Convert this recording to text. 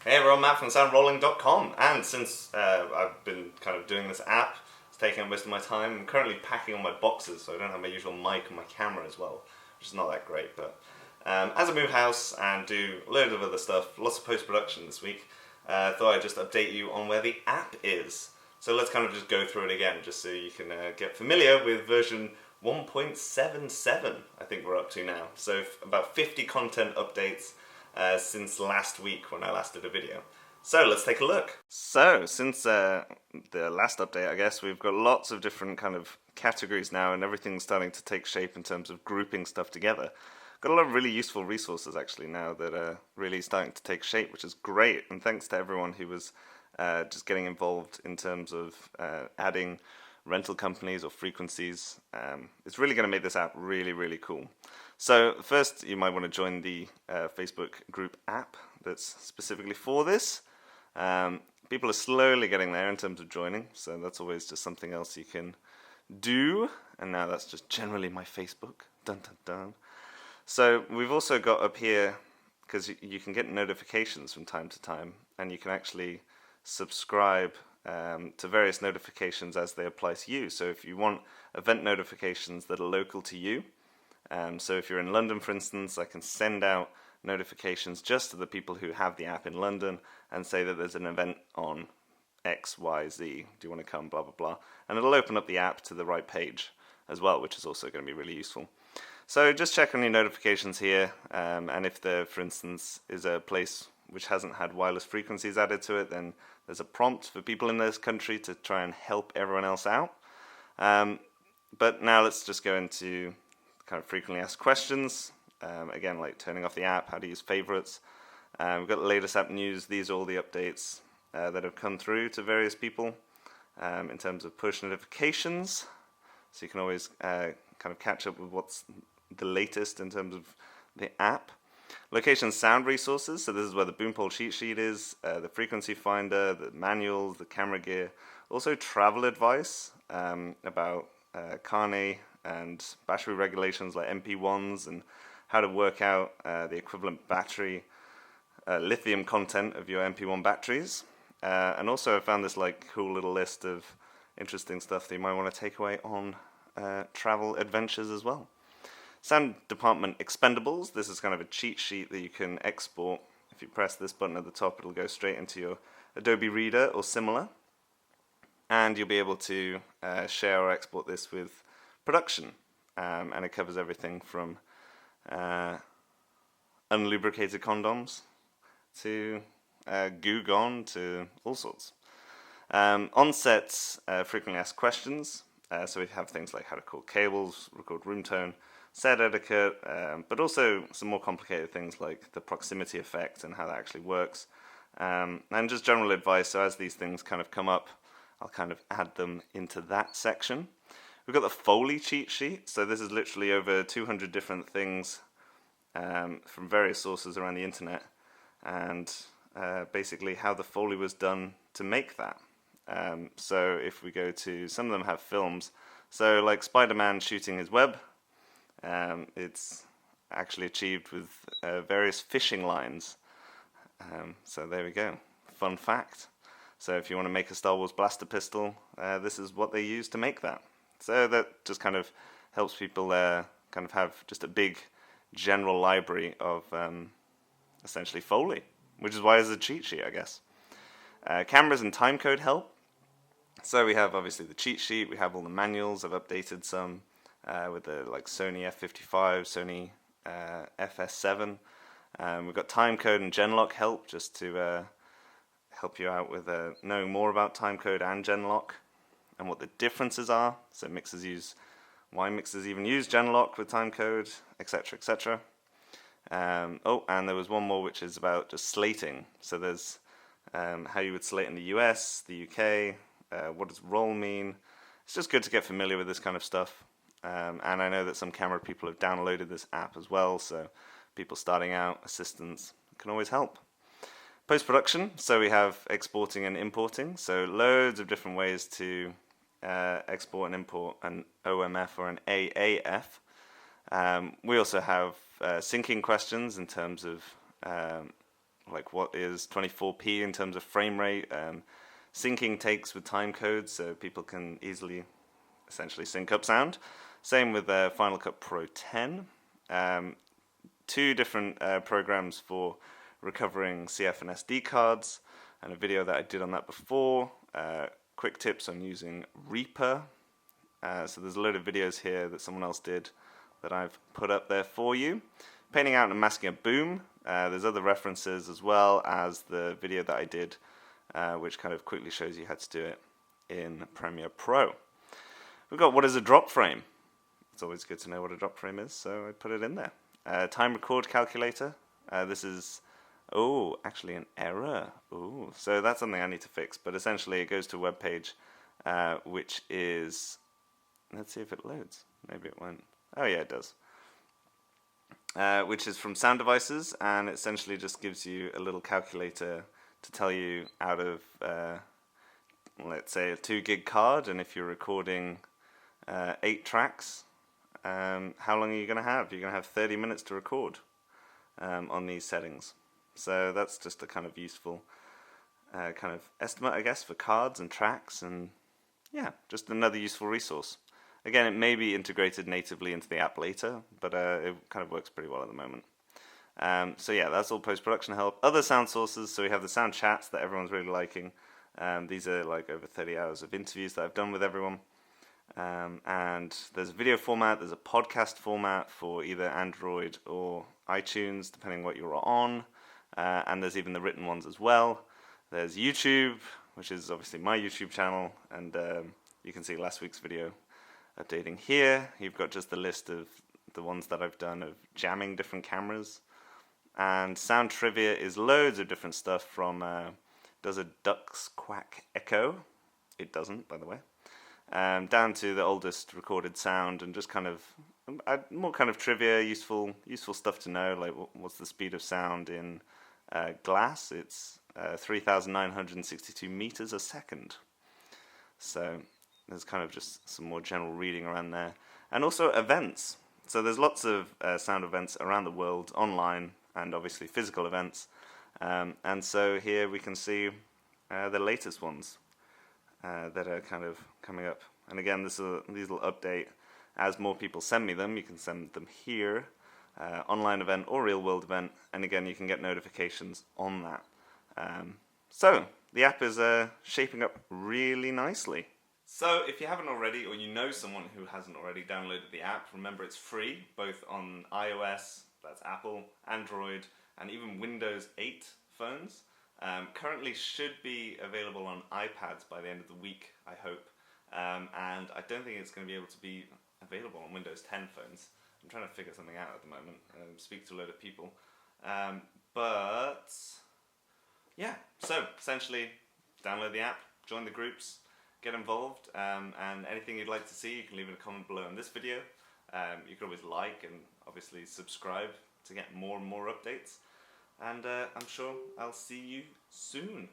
Hey everyone, Matt from Soundrolling.com, and since I've been kind of doing this app, it's taking up most of my time. I'm currently packing on my boxes, so I don't have my usual mic and my camera as well, which is not that great. But as I move house and do a load of other stuff, lots of post-production this week, thought I'd just update you on where the app is. So let's kind of just go through it again, just so you can get familiar with version 1.77, I think we're up to now. So about 50 content updates since last week when I last did a video. So let's take a look. So since the last update, I guess, we've got lots of different kind of categories now, and everything's starting to take shape in terms of grouping stuff together. Got a lot of really useful resources actually now that are really starting to take shape, which is great, and thanks to everyone who was just getting involved in terms of adding rental companies or frequencies. It's really going to make this app really, really cool. So first, you might want to join the Facebook group app that's specifically for this. People are slowly getting there in terms of joining, so that's always just something else you can do. And now that's just generally my Facebook. Dun dun dun. So we've also got up here, because you can get notifications from time to time, and you can actually subscribe to various notifications as they apply to you. So if you want event notifications that are local to you, so if you're in London, for instance, I can send out notifications just to the people who have the app in London and say that there's an event on X, Y, Z. Do you want to come? Blah, blah, blah. And it'll open up the app to the right page as well, which is also going to be really useful. So just check on your notifications here, and if there, for instance, is a place which hasn't had wireless frequencies added to it, then there's a prompt for people in this country to try and help everyone else out. But now let's just go into kind of frequently asked questions. Again, like turning off the app, how to use favorites. We've got the latest app news. These are all the updates that have come through to various people in terms of push notifications. So you can always kind of catch up with what's the latest in terms of the app. Location sound resources, so this is where the Boompole cheat sheet is, the frequency finder, the manuals, the camera gear, also travel advice about carne and battery regulations like MP1s and how to work out the equivalent battery lithium content of your MP1 batteries. And also I found this like cool little list of interesting stuff that you might want to take away on travel adventures as well. Sound department expendables. This is kind of a cheat sheet that you can export. If you press this button at the top, it'll go straight into your Adobe Reader or similar. And you'll be able to share or export this with production. And it covers everything from unlubricated condoms to goo gone to all sorts. On-set frequently asked questions. So we have things like how to call cables, record room tone, set etiquette, but also some more complicated things like the proximity effect and how that actually works. And just general advice, so as these things kind of come up, I'll kind of add them into that section. We've got the Foley cheat sheet, so this is literally over 200 different things from various sources around the internet, and basically how the Foley was done to make that. So if we go to, some of them have films, so like Spider-Man shooting his web, it's actually achieved with various fishing lines. So there we go, fun fact. So if you want to make a Star Wars blaster pistol, this is what they use to make that. So that just kind of helps people kind of have just a big general library of essentially Foley, which is why it's a cheat sheet, I guess. Cameras and timecode help. So we have obviously the cheat sheet, we have all the manuals. I've updated some with the like Sony F55, Sony FS7. We've got timecode and genlock help, just to help you out with knowing more about timecode and genlock and what the differences are. So why mixers even use genlock with timecode, etc., etc. Oh, and there was one more which is about just slating. So there's how you would slate in the US, the UK, what does roll mean. It's just good to get familiar with this kind of stuff. And I know that some camera people have downloaded this app as well, so people starting out, assistants, can always help. Post-production, so we have exporting and importing, so loads of different ways to export and import an OMF or an AAF. We also have syncing questions in terms of like what is 24p in terms of frame rate, syncing takes with timecode so people can easily essentially sync up sound. Same with Final Cut Pro 10. 2 different programs for recovering CF and SD cards, and a video that I did on that before. Quick tips on using Reaper. So there's a load of videos here that someone else did that I've put up there for you. Painting out and masking a boom. There's other references as well as the video that I did, which kind of quickly shows you how to do it in Premiere Pro. We've got what is a drop frame. It's always good to know what a drop frame is, so I put it in there. Time record calculator. This is, actually an error. So that's something I need to fix. But essentially it goes to a web page, which is, let's see if it loads. Maybe it won't. Oh yeah, it does. Which is from Sound Devices, and it essentially just gives you a little calculator to tell you out of, let's say, a 2 gig card, and if you're recording 8 tracks, how long are you going to have? You're going to have 30 minutes to record on these settings. So that's just a kind of useful kind of estimate, I guess, for cards and tracks, and yeah, just another useful resource. Again, it may be integrated natively into the app later, but it kind of works pretty well at the moment. So yeah, that's all post-production help. Other sound sources, so we have the sound chats that everyone's really liking. These are like over 30 hours of interviews that I've done with everyone. And there's a video format, there's a podcast format for either Android or iTunes, depending what you're on. And there's even the written ones as well. There's YouTube, which is obviously my YouTube channel, and you can see last week's video updating here. You've got just the list of the ones that I've done of jamming different cameras. And sound trivia is loads of different stuff from, does a duck's quack echo? It doesn't, by the way. Down to the oldest recorded sound, and just kind of more kind of trivia, useful stuff to know, like what's the speed of sound in glass. It's 3,962 meters a second. So there's kind of just some more general reading around there. And also events. So there's lots of sound events around the world, online, and obviously physical events. And so here we can see the latest ones that are kind of coming up. And again, these will update as more people send me them. You can send them here, online event or real world event. And again, you can get notifications on that. So the app is shaping up really nicely. So if you haven't already, or you know someone who hasn't already downloaded the app, remember it's free, both on iOS, that's Apple, Android, and even Windows 8 phones. Currently should be available on iPads by the end of the week, I hope. And I don't think it's going to be able to be available on Windows 10 phones. I'm trying to figure something out at the moment, speak to a load of people. But yeah, so essentially download the app, join the groups, get involved, and anything you'd like to see, you can leave in a comment below in this video. You can always like and obviously subscribe to get more and more updates. And I'm sure I'll see you soon.